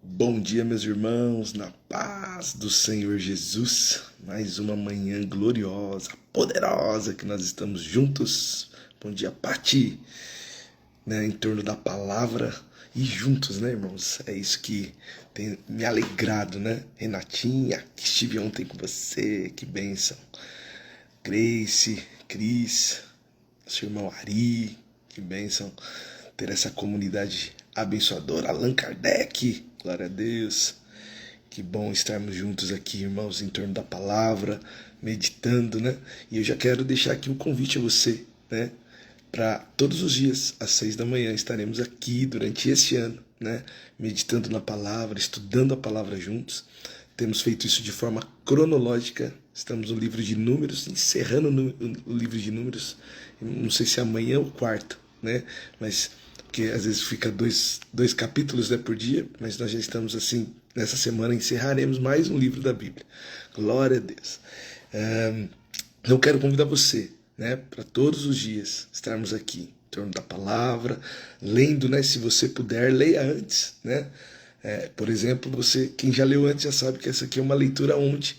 Bom dia, meus irmãos, na paz do Senhor Jesus. Mais uma manhã gloriosa, poderosa que nós estamos juntos. Bom dia, Pati, né, em torno da palavra e juntos, né, irmãos? É isso que tem me alegrado, né? Renatinha, que estive ontem com você, que bênção. Grace, Cris, seu irmão Ari, que bênção ter essa comunidade abençoadora. Allan Kardec, glória a Deus. Que bom estarmos juntos aqui, irmãos, em torno da palavra, meditando, né? E eu já quero deixar aqui um convite a você, né? Para todos os dias, às 6 da manhã, estaremos aqui durante esse ano, né? Meditando na palavra, estudando a palavra juntos. Temos feito isso de forma cronológica. Estamos no livro de Números, encerrando o livro de Números. Não sei se amanhã ou quarta, né? Mas porque às vezes fica dois capítulos, né, por dia, mas nós já estamos assim, nessa semana encerraremos mais um livro da Bíblia. Glória a Deus. Eu quero convidar você, né, para todos os dias estarmos aqui, em torno da palavra, lendo, né, se você puder, leia antes, né? Por exemplo, quem já leu antes já sabe que essa aqui é uma leitura onde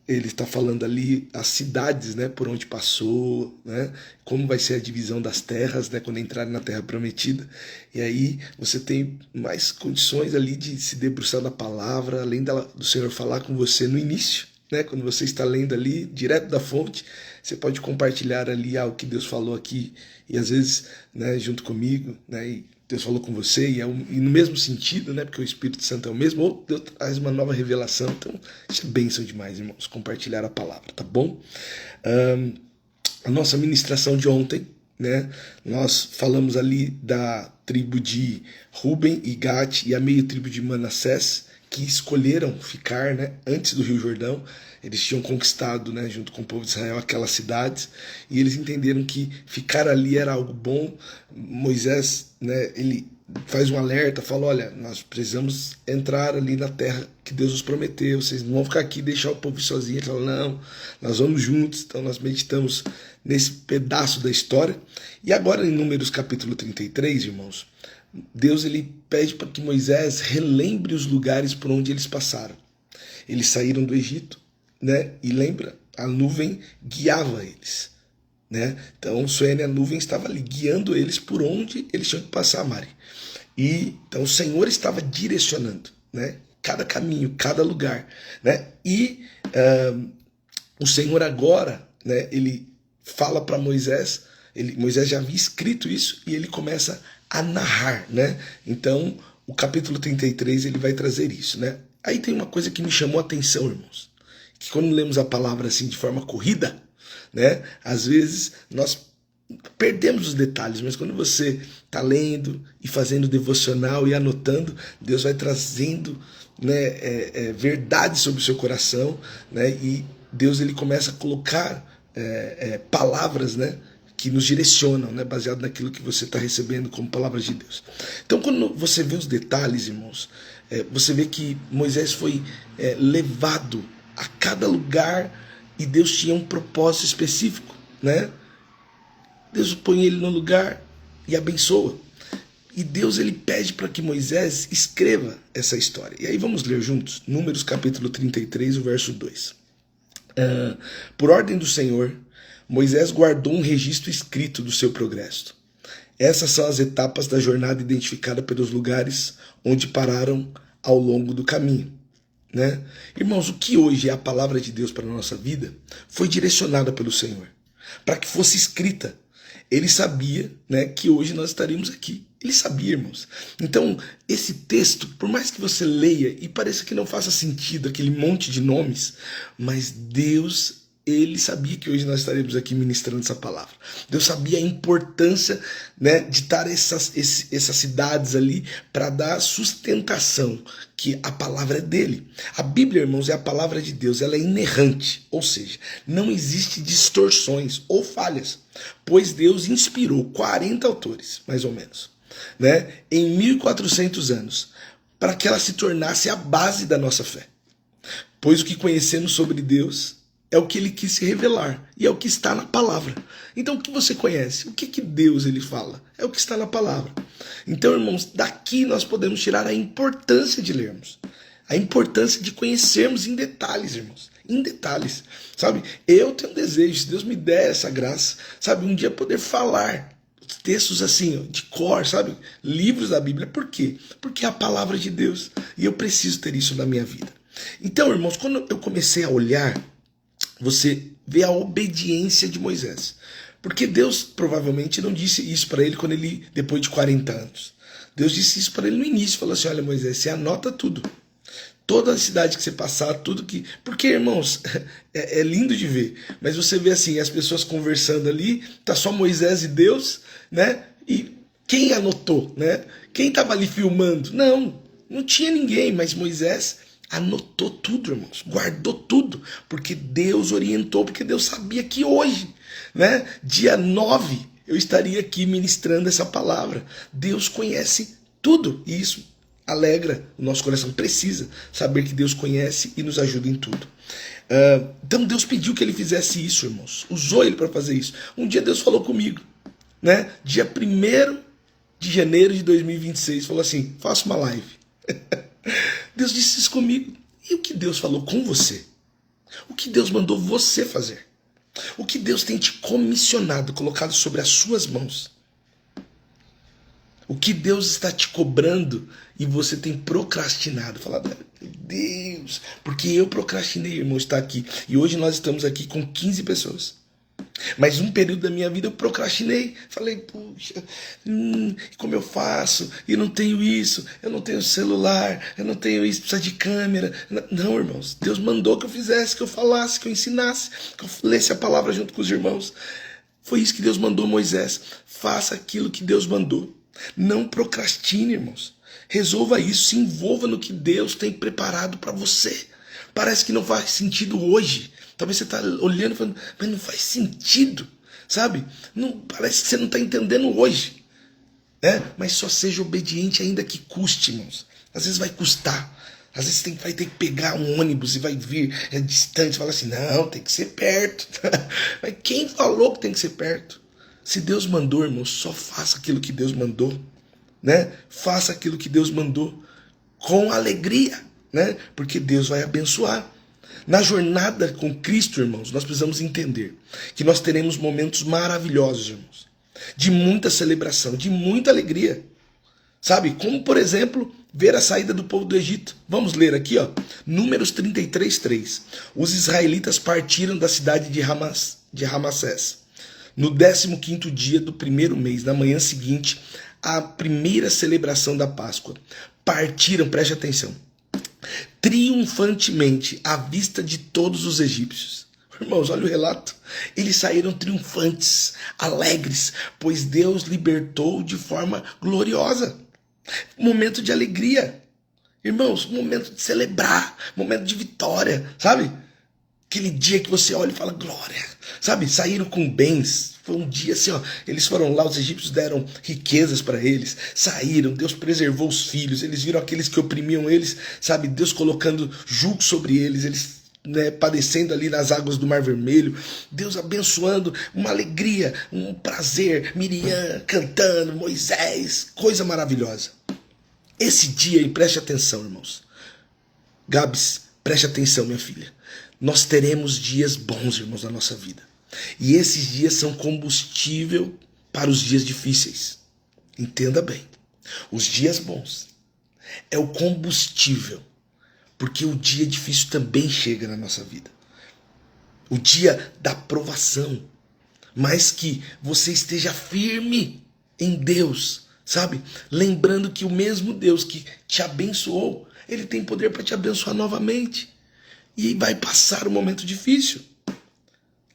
ele está falando ali as cidades, né, por onde passou, né, como vai ser a divisão das terras, né, quando entrarem na Terra Prometida. E aí você tem mais condições ali de se debruçar na palavra, além do Senhor falar com você no início, né, quando você está lendo ali, direto da fonte, você pode compartilhar ali algo que Deus falou aqui, e às vezes, né, junto comigo, né, e Deus falou com você, e no mesmo sentido, né? Porque o Espírito Santo é o mesmo, ou Deus traz uma nova revelação. Então, isso é bênção demais, irmãos, compartilhar a palavra, tá bom? A nossa ministração de ontem, né? Nós falamos ali da tribo de Ruben e Gad e a meia tribo de Manassés, que escolheram ficar, né, antes do Rio Jordão. Eles tinham conquistado, né, junto com o povo de Israel, aquelas cidades, e eles entenderam que ficar ali era algo bom. Moisés, né, ele faz um alerta, fala: olha, nós precisamos entrar ali na terra que Deus nos prometeu, vocês não vão ficar aqui e deixar o povo sozinho. Ele fala: não, nós vamos juntos. Então nós meditamos nesse pedaço da história. E agora em Números capítulo 33, irmãos, Deus ele pede para que Moisés relembre os lugares por onde eles passaram. Eles saíram do Egito, né? E lembra, a nuvem guiava eles, né? Então, Suene, a nuvem estava ali guiando eles por onde eles tinham que passar, Mari. E então o Senhor estava direcionando, né? Cada caminho, cada lugar, né? E o Senhor agora, né? Ele fala para Moisés. Moisés já havia escrito isso e ele começa a narrar, né? Então, o capítulo 33 ele vai trazer isso, né? Aí tem uma coisa que me chamou a atenção, irmãos, que quando lemos a palavra assim de forma corrida, né? Às vezes nós perdemos os detalhes, mas quando você está lendo e fazendo devocional e anotando, Deus vai trazendo, né, verdade sobre o seu coração, né? E Deus ele começa a colocar palavras, né, que nos direcionam, né, baseado naquilo que você está recebendo como palavras de Deus. Então, quando você vê os detalhes, irmãos, você vê que Moisés foi levado a cada lugar e Deus tinha um propósito específico, né? Deus põe ele no lugar e abençoa. E Deus ele pede para que Moisés escreva essa história. E aí vamos ler juntos, Números capítulo 33, o verso 2. Por ordem do Senhor, Moisés guardou um registro escrito do seu progresso. Essas são as etapas da jornada identificada pelos lugares onde pararam ao longo do caminho, né? Irmãos, o que hoje é a palavra de Deus para a nossa vida foi direcionada pelo Senhor, para que fosse escrita. Ele sabia, né, que hoje nós estaríamos aqui. Ele sabia, irmãos. Então, esse texto, por mais que você leia e pareça que não faça sentido aquele monte de nomes, mas Deus, ele sabia que hoje nós estaremos aqui ministrando essa palavra. Deus sabia a importância, né, de estar essas cidades ali para dar sustentação, que a palavra é dele. A Bíblia, irmãos, é a palavra de Deus, ela é inerrante, ou seja, não existe distorções ou falhas, pois Deus inspirou 40 autores, mais ou menos, né, em 1400 anos, para que ela se tornasse a base da nossa fé. Pois o que conhecemos sobre Deus é o que ele quis se revelar e é o que está na palavra. Então o que você conhece? O que Deus ele fala? É o que está na palavra. Então, irmãos, daqui nós podemos tirar a importância de lermos. A importância de conhecermos em detalhes, irmãos. Em detalhes, sabe? Eu tenho um desejo, se Deus me der essa graça, sabe? Um dia poder falar textos assim, de cor, sabe? Livros da Bíblia. Por quê? Porque é a palavra de Deus. E eu preciso ter isso na minha vida. Então, irmãos, quando eu comecei a olhar, você vê a obediência de Moisés. Porque Deus provavelmente não disse isso para ele quando ele, depois de 40 anos. Deus disse isso para ele no início. Falou assim, olha Moisés, você anota tudo. Toda a cidade que você passar, tudo que... Porque, irmãos, é lindo de ver. Mas você vê assim, as pessoas conversando ali, tá só Moisés e Deus, né? E quem anotou, né? Quem estava ali filmando? Não tinha ninguém, mas Moisés anotou tudo, irmãos. Guardou tudo, porque Deus orientou, porque Deus sabia que hoje, né? Dia 9, eu estaria aqui ministrando essa palavra. Deus conhece tudo, e isso alegra, o nosso coração precisa saber que Deus conhece e nos ajuda em tudo. Então Deus pediu que ele fizesse isso, irmãos. Usou ele para fazer isso. Um dia Deus falou comigo, né? Dia 1º de janeiro de 2026, falou assim, faça uma live. Deus disse isso comigo. E o que Deus falou com você? O que Deus mandou você fazer? O que Deus tem te comissionado, colocado sobre as suas mãos? O que Deus está te cobrando e você tem procrastinado? Fala, meu Deus, porque eu procrastinei, irmão, estar aqui. E hoje nós estamos aqui com 15 pessoas. Mas um período da minha vida eu procrastinei. Falei, puxa, como eu faço? E não tenho isso, eu não tenho celular, eu não tenho isso, precisa de câmera. Não, irmãos, Deus mandou que eu fizesse, que eu falasse, que eu ensinasse, que eu lesse a palavra junto com os irmãos. Foi isso que Deus mandou Moisés. Faça aquilo que Deus mandou. Não procrastine, irmãos. Resolva isso, se envolva no que Deus tem preparado para você. Parece que não faz sentido hoje. Talvez você está olhando e falando, mas não faz sentido, sabe? Não, parece que você não está entendendo hoje. Né? Mas só seja obediente ainda que custe, irmãos. Às vezes vai custar. Às vezes você vai ter que pegar um ônibus e vai vir, é distante, fala assim, não, tem que ser perto. Mas quem falou que tem que ser perto? Se Deus mandou, irmão, só faça aquilo que Deus mandou, né? Faça aquilo que Deus mandou com alegria, né? Porque Deus vai abençoar. Na jornada com Cristo, irmãos, nós precisamos entender que nós teremos momentos maravilhosos, irmãos, de muita celebração, de muita alegria, sabe? Como, por exemplo, ver a saída do povo do Egito. Vamos ler aqui, ó, Números 33:3. Os israelitas partiram da cidade de Ramassés no 15º dia do 1º mês, na manhã seguinte, à primeira celebração da Páscoa. Partiram, preste atenção, triunfantemente à vista de todos os egípcios. Irmãos, olha o relato. Eles saíram triunfantes, alegres, pois Deus libertou de forma gloriosa. Momento de alegria. Irmãos, momento de celebrar, momento de vitória, sabe? Aquele dia que você olha e fala, glória, sabe? Saíram com bens. Foi um dia assim, ó. Eles foram lá, os egípcios deram riquezas para eles. Saíram, Deus preservou os filhos. Eles viram aqueles que oprimiam eles, sabe? Deus colocando jugo sobre eles. Eles, né, padecendo ali nas águas do Mar Vermelho. Deus abençoando, uma alegria, um prazer. Miriam cantando, Moisés, coisa maravilhosa. Esse dia, e preste atenção, irmãos. Gabs, preste atenção, minha filha. Nós teremos dias bons, irmãos, na nossa vida. E esses dias são combustível para os dias difíceis. Entenda bem. Os dias bons é o combustível, porque o dia difícil também chega na nossa vida. O dia da provação. Mas que você esteja firme em Deus, sabe? Lembrando que o mesmo Deus que te abençoou, Ele tem poder para te abençoar novamente. E vai passar um momento difícil.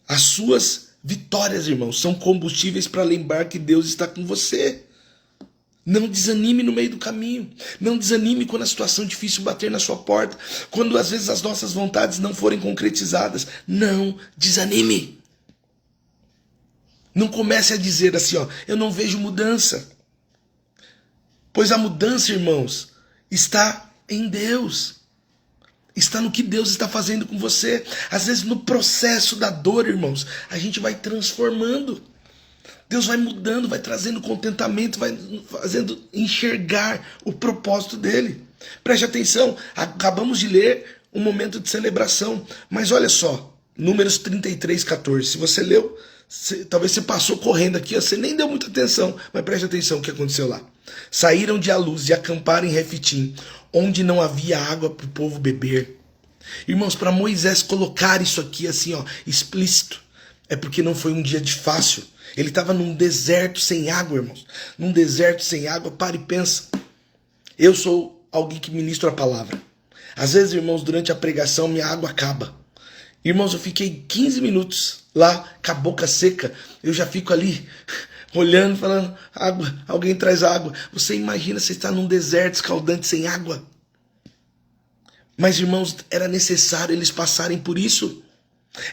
As suas vitórias, irmãos, são combustíveis para lembrar que Deus está com você. Não desanime no meio do caminho. Não desanime quando a situação difícil bater na sua porta. Quando às vezes as nossas vontades não forem concretizadas. Não desanime. Não comece a dizer assim, ó, eu não vejo mudança. Pois a mudança, irmãos, está em Deus. Está no que Deus está fazendo com você. Às vezes no processo da dor, irmãos, a gente vai transformando. Deus vai mudando, vai trazendo contentamento, vai fazendo enxergar o propósito dele. Preste atenção, acabamos de ler um momento de celebração. Mas olha só, Números 33, 14. Se você leu, talvez você passou correndo aqui, você nem deu muita atenção, mas preste atenção o que aconteceu lá. Saíram de Aluz e acamparam em Refitim, onde não havia água para o povo beber. Irmãos, para Moisés colocar isso aqui assim, ó, explícito, é porque não foi um dia de fácil. Ele estava num deserto sem água, irmãos. Num deserto sem água, para e pensa. Eu sou alguém que ministra a palavra. Às vezes, irmãos, durante a pregação, minha água acaba. Irmãos, eu fiquei 15 minutos lá, com a boca seca. Eu já fico ali, olhando, falando, água, alguém traz água. Você imagina, você está num deserto escaldante sem água. Mas, irmãos, era necessário eles passarem por isso.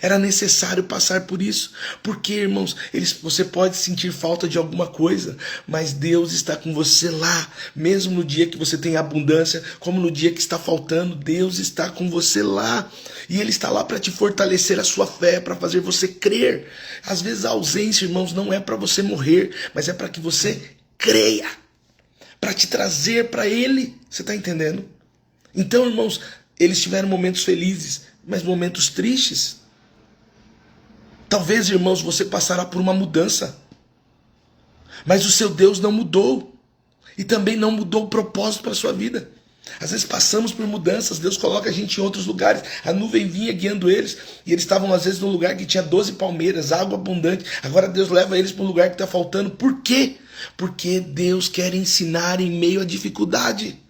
Era necessário passar por isso. Porque, irmãos, você pode sentir falta de alguma coisa, mas Deus está com você lá. Mesmo no dia que você tem abundância, como no dia que está faltando, Deus está com você lá. E Ele está lá para te fortalecer a sua fé, para fazer você crer. Às vezes a ausência, irmãos, não é para você morrer, mas é para que você creia. Para te trazer para Ele. Você está entendendo? Então, irmãos, eles tiveram momentos felizes, mas momentos tristes. Talvez, irmãos, você passará por uma mudança. Mas o seu Deus não mudou. E também não mudou o propósito para a sua vida. Às vezes passamos por mudanças, Deus coloca a gente em outros lugares. A nuvem vinha guiando eles. E eles estavam às vezes num lugar que tinha 12 palmeiras, água abundante. Agora Deus leva eles para um lugar que está faltando. Por quê? Porque Deus quer ensinar em meio à dificuldade.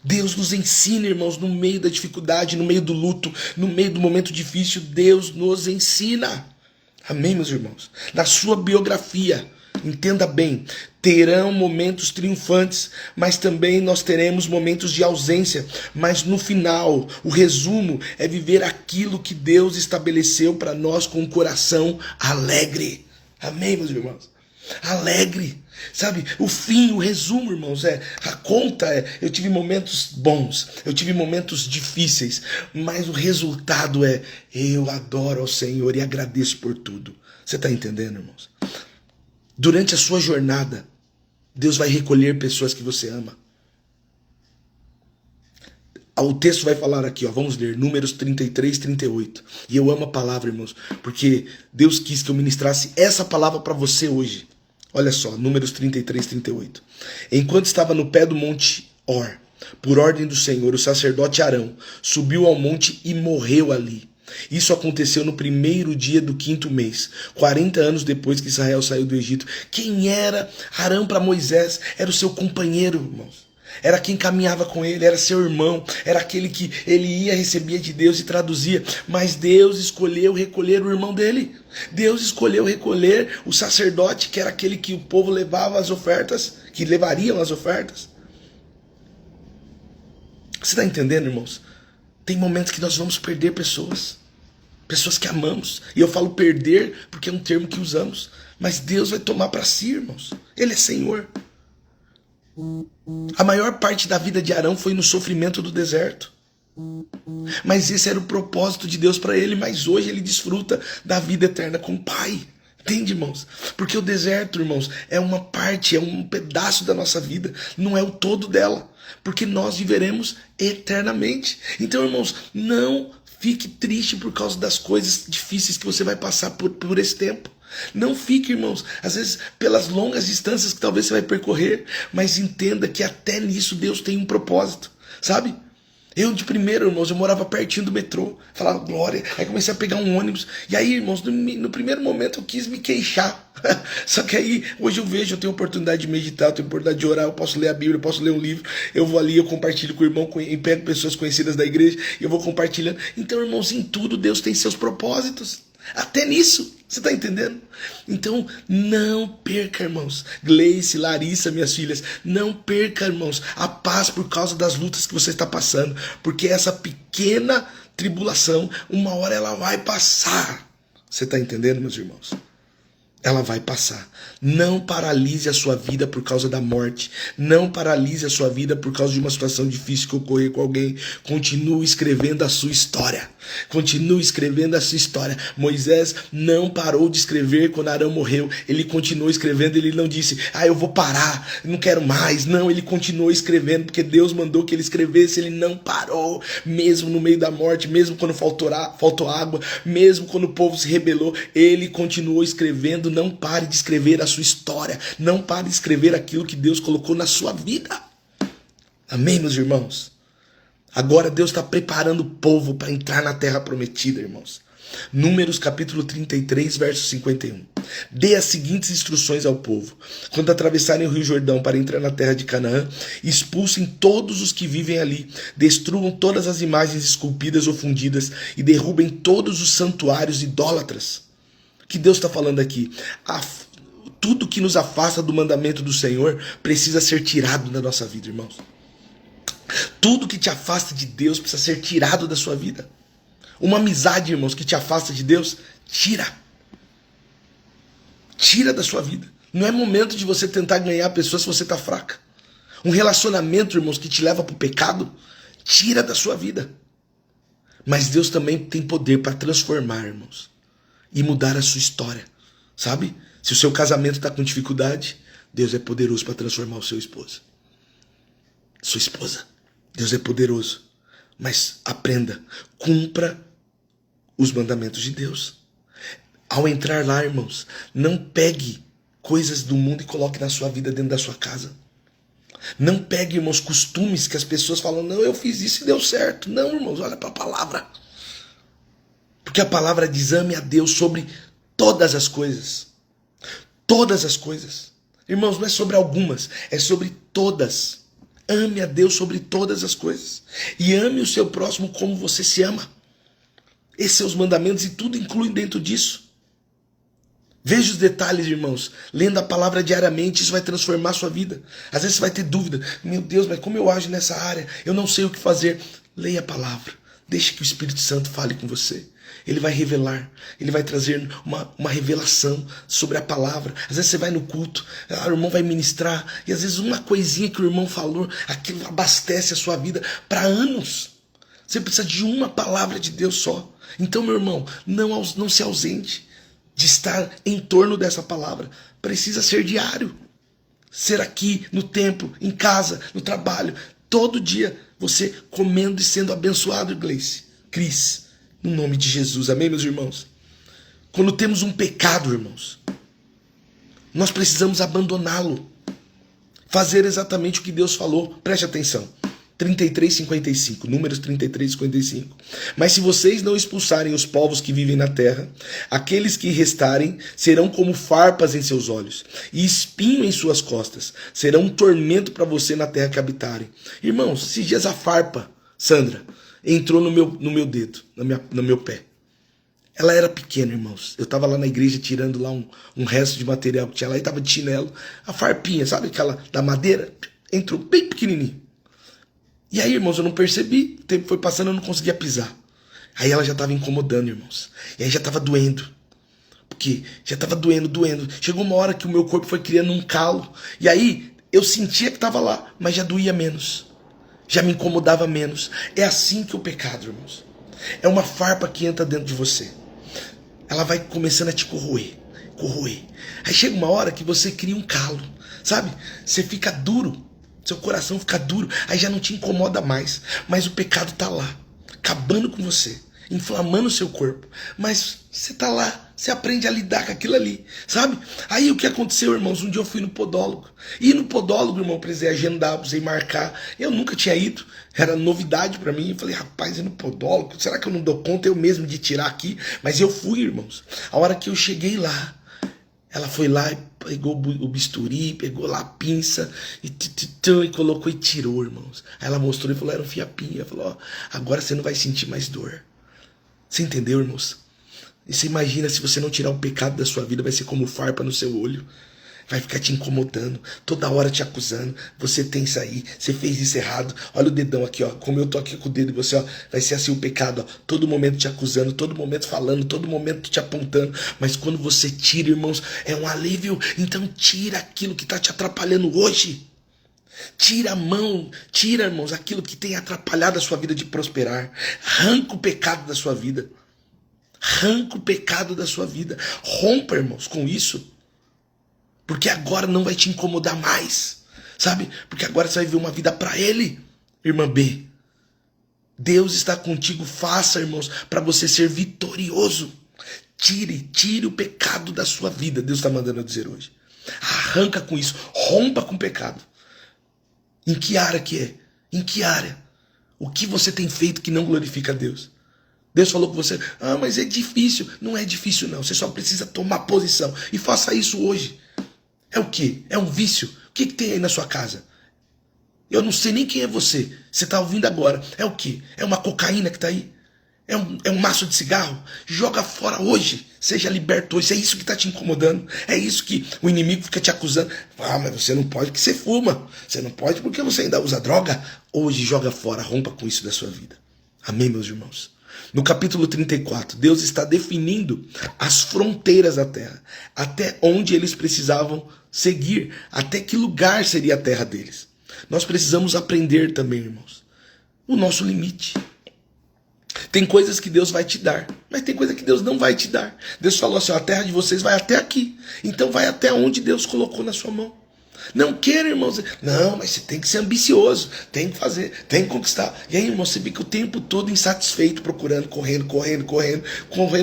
Deus nos ensina, irmãos, no meio da dificuldade, no meio do luto, no meio do momento difícil, Deus nos ensina. Amém, meus irmãos? Na sua biografia, entenda bem, terão momentos triunfantes, mas também nós teremos momentos de ausência. Mas no final, o resumo é viver aquilo que Deus estabeleceu para nós com um coração alegre. Amém, meus irmãos? Alegre, sabe? O fim, o resumo, irmãos, a conta eu tive momentos bons, eu tive momentos difíceis, mas o resultado eu adoro ao Senhor e agradeço por tudo. Você está entendendo, irmãos? Durante a sua jornada, Deus vai recolher pessoas que você ama. O texto vai falar aqui, ó, vamos ler, Números 33, 38. E eu amo a palavra, irmãos, porque Deus quis que eu ministrasse essa palavra para você hoje. Olha só, Números 33, 38. Enquanto estava no pé do monte Or, por ordem do Senhor, o sacerdote Arão subiu ao monte e morreu ali. Isso aconteceu no primeiro dia do 5º mês, 40 anos depois que Israel saiu do Egito. Quem era Arão para Moisés? Era o seu companheiro, irmãos. Era quem caminhava com ele, era seu irmão, era aquele que ele ia, recebia de Deus e traduzia. Mas Deus escolheu recolher o irmão dele. Deus escolheu recolher o sacerdote, que era aquele que o povo levava as ofertas, que levariam as ofertas. Você está entendendo, irmãos? Tem momentos que nós vamos perder pessoas que amamos. E eu falo perder porque é um termo que usamos. Mas Deus vai tomar para si, irmãos. Ele é Senhor. A maior parte da vida de Arão foi no sofrimento do deserto. Mas esse era o propósito de Deus para ele. Mas hoje ele desfruta da vida eterna com o Pai. Entende, irmãos? Porque o deserto, irmãos, é uma parte, é um pedaço da nossa vida. Não é o todo dela. Porque nós viveremos eternamente. Então, irmãos, não fique triste por causa das coisas difíceis que você vai passar por esse tempo. Não fique, irmãos, às vezes pelas longas distâncias que talvez você vai percorrer, mas entenda que até nisso Deus tem um propósito, sabe? Eu de primeiro, irmãos, eu morava pertinho do metrô, falava glória, aí comecei a pegar um ônibus, e aí, irmãos, no primeiro momento eu quis me queixar, só que aí, hoje eu vejo, eu tenho oportunidade de meditar, eu tenho oportunidade de orar, eu posso ler a Bíblia, eu posso ler um livro, eu vou ali, eu compartilho com o irmão, e pego pessoas conhecidas da igreja, e eu vou compartilhando. Então, irmãos, em tudo Deus tem seus propósitos. Até nisso, você está entendendo? Então, não perca, irmãos. Gleice, Larissa, minhas filhas, não perca, irmãos, a paz por causa das lutas que você está passando. Porque essa pequena tribulação, uma hora ela vai passar. Você está entendendo, meus irmãos? ela vai passar. Não paralise a sua vida por causa da morte. Não paralise a sua vida por causa de uma situação difícil que ocorrer com alguém. Continue escrevendo a sua história. Continue escrevendo a sua história. Moisés não parou de escrever quando Arão morreu. Ele continuou escrevendo. Ele não disse, eu vou parar, não quero mais. Não, ele continuou escrevendo porque Deus mandou que ele escrevesse. Ele não parou, mesmo no meio da morte, mesmo quando faltou água, mesmo quando o povo se rebelou. Ele continuou escrevendo. Não pare de escrever a sua história. Não pare de escrever aquilo que Deus colocou na sua vida. Amém, meus irmãos? Agora Deus está preparando o povo para entrar na terra prometida, irmãos. Números capítulo 33, verso 51. Dê as seguintes instruções ao povo. Quando atravessarem o rio Jordão para entrar na terra de Canaã, expulsem todos os que vivem ali, destruam todas as imagens esculpidas ou fundidas e derrubem todos os santuários idólatras. O que Deus está falando aqui? Tudo que nos afasta do mandamento do Senhor precisa ser tirado da nossa vida, irmãos. Tudo que te afasta de Deus precisa ser tirado da sua vida. Uma amizade, irmãos, que te afasta de Deus, tira. Tira da sua vida. Não é momento de você tentar ganhar a pessoa se você está fraca. Um relacionamento, irmãos, que te leva para o pecado, tira da sua vida. Mas Deus também tem poder para transformar, irmãos, e mudar a sua história, sabe? Se o seu casamento está com dificuldade, Deus é poderoso para transformar o seu esposo. Sua esposa. Deus é poderoso. Mas aprenda, cumpra os mandamentos de Deus. Ao entrar lá, irmãos, não pegue coisas do mundo e coloque na sua vida dentro da sua casa. Não pegue, irmãos, costumes que as pessoas falam, não, eu fiz isso e deu certo. Não, irmãos, olha para a palavra. Porque a palavra diz, ame a Deus sobre todas as coisas. Todas as coisas. Irmãos, não é sobre algumas, é sobre todas. Ame a Deus sobre todas as coisas. E ame o seu próximo como você se ama. Esses são os mandamentos e tudo inclui dentro disso. Veja os detalhes, irmãos. Lendo a palavra diariamente, isso vai transformar a sua vida. Às vezes você vai ter dúvida. Meu Deus, mas como eu ajo nessa área? Eu não sei o que fazer. Leia a palavra. Deixe que o Espírito Santo fale com você. Ele vai revelar, ele vai trazer uma revelação sobre a palavra. Às vezes você vai no culto, o irmão vai ministrar, e às vezes uma coisinha que o irmão falou, aquilo abastece a sua vida para anos. Você precisa de uma palavra de Deus só. Então, meu irmão, não se ausente de estar em torno dessa palavra. Precisa ser diário. Ser aqui, no templo, em casa, no trabalho. Todo dia, você comendo e sendo abençoado, Cris. No nome de Jesus, amém, meus irmãos? Quando temos um pecado, irmãos, nós precisamos abandoná-lo. Fazer exatamente o que Deus falou. Preste atenção. 33:55, Números 33:55. Mas se vocês não expulsarem os povos que vivem na terra, aqueles que restarem serão como farpas em seus olhos e espinho em suas costas. Serão um tormento para você na terra que habitarem. Irmãos, esses dias a farpa, Sandra, entrou no meu dedo, no meu pé. Ela era pequena, irmãos. Eu estava lá na igreja tirando lá um resto de material que tinha lá e estava de chinelo. A farpinha, sabe aquela da madeira? Entrou bem pequenininho. E aí, irmãos, eu não percebi. O tempo foi passando, eu não conseguia pisar. Aí ela já estava incomodando, irmãos. E aí já estava doendo. Porque já estava doendo. Chegou uma hora que o meu corpo foi criando um calo. E aí eu sentia que estava lá, mas já doía menos. Já me incomodava menos. É assim que o pecado, irmãos. É uma farpa que entra dentro de você. Ela vai começando a te corroer. Aí chega uma hora que você cria um calo, sabe? Você fica duro. Seu coração fica duro. Aí já não te incomoda mais. Mas o pecado tá lá, acabando com você, inflamando o seu corpo. Mas você tá lá. Você aprende a lidar com aquilo ali, sabe? Aí o que aconteceu, irmãos? Um dia eu fui no podólogo. E no podólogo, irmão, precisei agendar, precisei marcar. Eu nunca tinha ido. Era novidade pra mim. Eu falei, rapaz, ir no podólogo? Será que eu não dou conta eu mesmo de tirar aqui? Mas eu fui, irmãos. A hora que eu cheguei lá, ela foi lá e pegou o bisturi, pegou lá a pinça e colocou e tirou, irmãos. Aí ela mostrou e falou, era um fiapinho. Ela falou, ó, agora você não vai sentir mais dor. Você entendeu, irmãos? E você imagina, se você não tirar o pecado da sua vida, vai ser como farpa no seu olho. Vai ficar te incomodando, toda hora te acusando. Você tem isso aí, você fez isso errado. Olha o dedão aqui, ó. Como eu tô aqui com o dedo, você, ó, vai ser assim o pecado, ó. Todo momento te acusando, todo momento falando, todo momento te apontando. Mas quando você tira, irmãos, é um alívio. Então tira aquilo que tá te atrapalhando hoje. Tira a mão, tira, irmãos, aquilo que tem atrapalhado a sua vida de prosperar. Arranca o pecado da sua vida. Arranca o pecado da sua vida. Rompa, irmãos, com isso. Porque agora não vai te incomodar mais, sabe? Porque agora você vai viver uma vida para Ele, irmã B. Deus está contigo, faça, irmãos, para você ser vitorioso. Tire o pecado da sua vida, Deus está mandando eu dizer hoje. Arranca com isso, rompa com o pecado. Em que área que é? Em que área? O que você tem feito que não glorifica a Deus? Deus falou com você, mas é difícil. Não é difícil não, você só precisa tomar posição. E faça isso hoje. É o quê? É um vício? O que tem aí na sua casa? Eu não sei nem quem é você. Você está ouvindo agora. É o quê? É uma cocaína que está aí? É um maço de cigarro? Joga fora hoje. Seja liberto hoje. É isso que está te incomodando. É isso que o inimigo fica te acusando. Mas você não pode porque você fuma. Você não pode porque você ainda usa droga. Hoje joga fora. Rompa com isso da sua vida. Amém, meus irmãos? No capítulo 34, Deus está definindo as fronteiras da terra, até onde eles precisavam seguir, até que lugar seria a terra deles. Nós precisamos aprender também, irmãos, o nosso limite. Tem coisas que Deus vai te dar, mas tem coisas que Deus não vai te dar. Deus falou assim, a terra de vocês vai até aqui, então vai até onde Deus colocou na sua mão. Não queira, irmãos. Não, mas você tem que ser ambicioso. Tem que fazer, tem que conquistar. E aí, irmãos, você fica o tempo todo insatisfeito, procurando, correndo,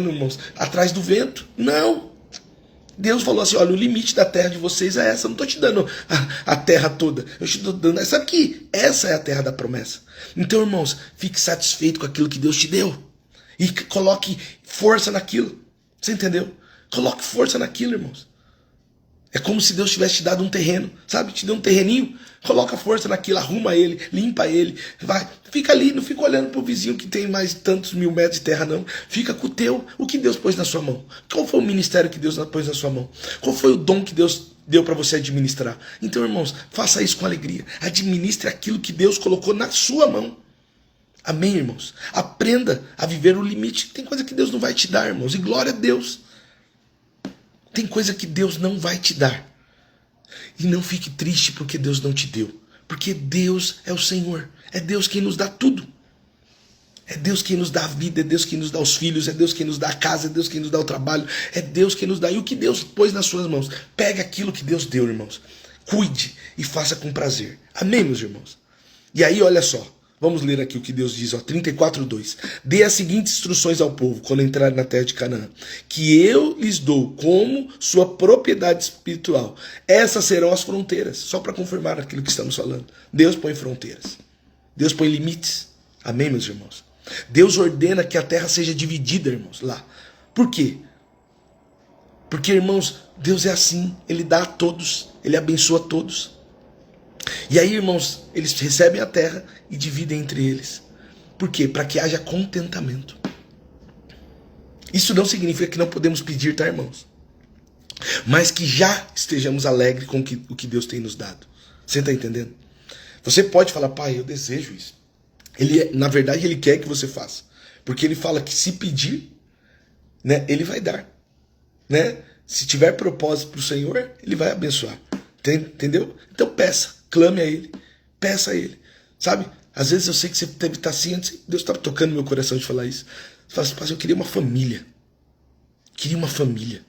irmãos, atrás do vento. Não. Deus falou assim, olha, o limite da terra de vocês é essa. Eu não estou te dando a terra toda. Eu estou dando essa aqui. Essa é a terra da promessa. Então, irmãos, fique satisfeito com aquilo que Deus te deu. E coloque força naquilo. Você entendeu? Coloque força naquilo, irmãos. É como se Deus tivesse te dado um terreno, sabe? Te deu um terreninho, coloca força naquilo, arruma ele, limpa ele, vai. Fica ali, não fica olhando pro vizinho que tem mais tantos 1000 metros de terra, não. Fica com o teu, o que Deus pôs na sua mão. Qual foi o ministério que Deus pôs na sua mão? Qual foi o dom que Deus deu para você administrar? Então, irmãos, faça isso com alegria. Administre aquilo que Deus colocou na sua mão. Amém, irmãos? Aprenda a viver o limite. Tem coisa que Deus não vai te dar, irmãos, e glória a Deus. Tem coisa que Deus não vai te dar. E não fique triste porque Deus não te deu. Porque Deus é o Senhor. É Deus quem nos dá tudo. É Deus quem nos dá a vida. É Deus quem nos dá os filhos. É Deus quem nos dá a casa. É Deus quem nos dá o trabalho. É Deus quem nos dá. E o que Deus pôs nas suas mãos? Pega aquilo que Deus deu, irmãos. Cuide e faça com prazer. Amém, meus irmãos? E aí, olha só. Vamos ler aqui o que Deus diz, ó, 34:2. Dê as seguintes instruções ao povo quando entrarem na terra de Canaã, que eu lhes dou como sua propriedade espiritual. Essas serão as fronteiras, só para confirmar aquilo que estamos falando. Deus põe fronteiras. Deus põe limites. Amém, meus irmãos? Deus ordena que a terra seja dividida, irmãos, lá. Por quê? Porque, irmãos, Deus é assim, Ele dá a todos, Ele abençoa a todos. E aí, irmãos, eles recebem a terra e dividem entre eles. Por quê? Para que haja contentamento. Isso não significa que não podemos pedir, tá, irmãos? Mas que já estejamos alegres com o que Deus tem nos dado. Você está entendendo? Você pode falar, pai, eu desejo isso. Na verdade, ele quer que você faça. Porque ele fala que se pedir, né, ele vai dar. Né? Se tiver propósito para o Senhor, ele vai abençoar. Entendeu? Então peça. Clame a Ele, peça a Ele, sabe? Às vezes eu sei que você deve estar assim, Deus está tocando no meu coração de falar isso. Você fala assim, pai, eu queria uma família. Queria uma família.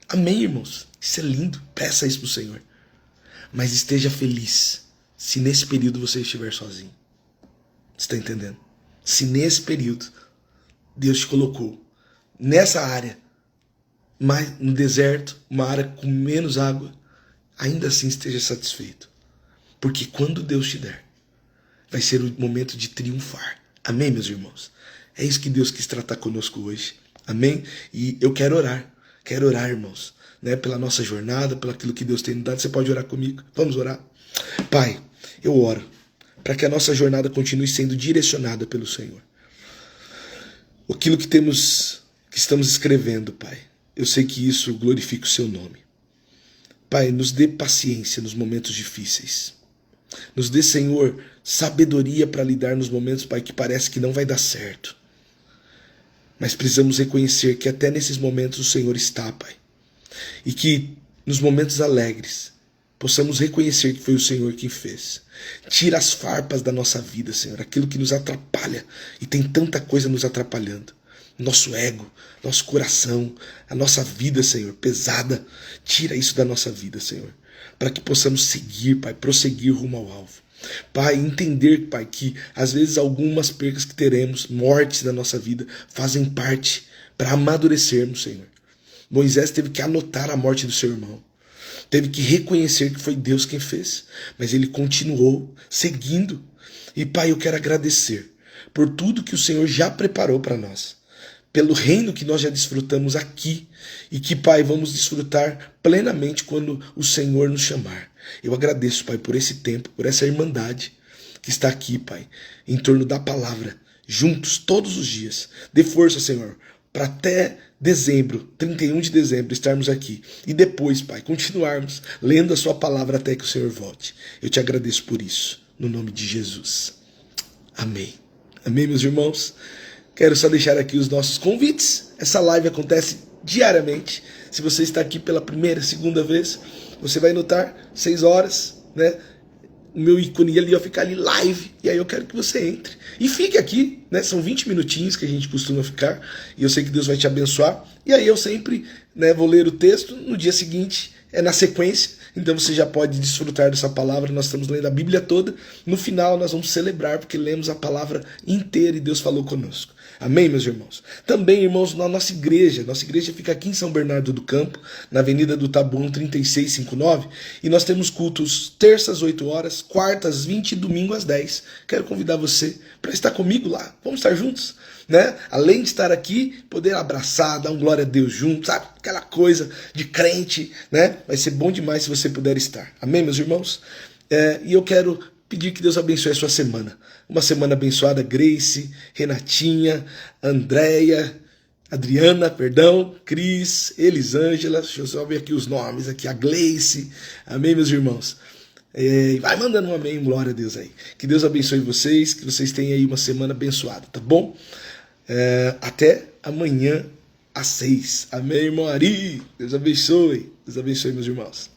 Amém, irmãos? Isso é lindo, peça isso para o Senhor. Mas esteja feliz se nesse período você estiver sozinho. Você está entendendo? Se nesse período Deus te colocou nessa área, mas no deserto, uma área com menos água, ainda assim esteja satisfeito. Porque quando Deus te der, vai ser o momento de triunfar. Amém, meus irmãos? É isso que Deus quis tratar conosco hoje. Amém? E eu quero orar, irmãos, né? Pela nossa jornada, pelo aquilo que Deus tem nos dado. Você pode orar comigo? Vamos orar? Pai, eu oro para que a nossa jornada continue sendo direcionada pelo Senhor. Aquilo que estamos escrevendo, Pai, eu sei que isso glorifica o seu nome. Pai, nos dê paciência nos momentos difíceis. Nos dê, Senhor, sabedoria para lidar nos momentos, Pai, que parece que não vai dar certo. Mas precisamos reconhecer que até nesses momentos o Senhor está, Pai. E que nos momentos alegres possamos reconhecer que foi o Senhor quem fez. Tira as farpas da nossa vida, Senhor, aquilo que nos atrapalha. E tem tanta coisa nos atrapalhando. Nosso ego, nosso coração, a nossa vida, Senhor, pesada. Tira isso da nossa vida, Senhor, para que possamos seguir, Pai, prosseguir rumo ao alvo. Pai, entender, Pai, que às vezes algumas percas que teremos, mortes da nossa vida, fazem parte para amadurecermos, Senhor. Moisés teve que anotar a morte do seu irmão. Teve que reconhecer que foi Deus quem fez. Mas ele continuou seguindo. E, Pai, eu quero agradecer por tudo que o Senhor já preparou para nós. Pelo reino que nós já desfrutamos aqui. E que, Pai, vamos desfrutar plenamente quando o Senhor nos chamar. Eu agradeço, Pai, por esse tempo, por essa irmandade que está aqui, Pai, em torno da palavra, juntos, todos os dias. Dê força, Senhor, para até dezembro, 31 de dezembro, estarmos aqui. E depois, Pai, continuarmos lendo a sua palavra até que o Senhor volte. Eu te agradeço por isso, no nome de Jesus. Amém. Amém, meus irmãos? Quero só deixar aqui os nossos convites. Essa live acontece diariamente. Se você está aqui pela primeira, segunda vez, você vai notar 6 horas, né? O meu ícone ali vai ficar ali live, e aí eu quero que você entre. E fique aqui, né? São 20 minutinhos que a gente costuma ficar, e eu sei que Deus vai te abençoar. E aí eu sempre, né, vou ler o texto, no dia seguinte é na sequência, então você já pode desfrutar dessa palavra. Nós estamos lendo a Bíblia toda, no final nós vamos celebrar, porque lemos a palavra inteira e Deus falou conosco. Amém, meus irmãos? Também, irmãos, na nossa igreja fica aqui em São Bernardo do Campo, na Avenida do Taboão 3659, e nós temos cultos terças às 8 horas, quartas às 20 e domingo às 10. Quero convidar você para estar comigo lá, vamos estar juntos, né? Além de estar aqui, poder abraçar, dar um glória a Deus junto, sabe? Aquela coisa de crente, né? Vai ser bom demais se você puder estar. Amém, meus irmãos? E eu quero pedir que Deus abençoe a sua semana. Uma semana abençoada, Grace, Renatinha, Andréia, Adriana, perdão, Cris, Elisângela, deixa eu só ver aqui os nomes, aqui a Gleice. Amém, meus irmãos? Vai mandando um amém, glória a Deus aí. Que Deus abençoe vocês, que vocês tenham aí uma semana abençoada, tá bom? Até amanhã às 6. Amém, irmão Ari? Deus abençoe, meus irmãos.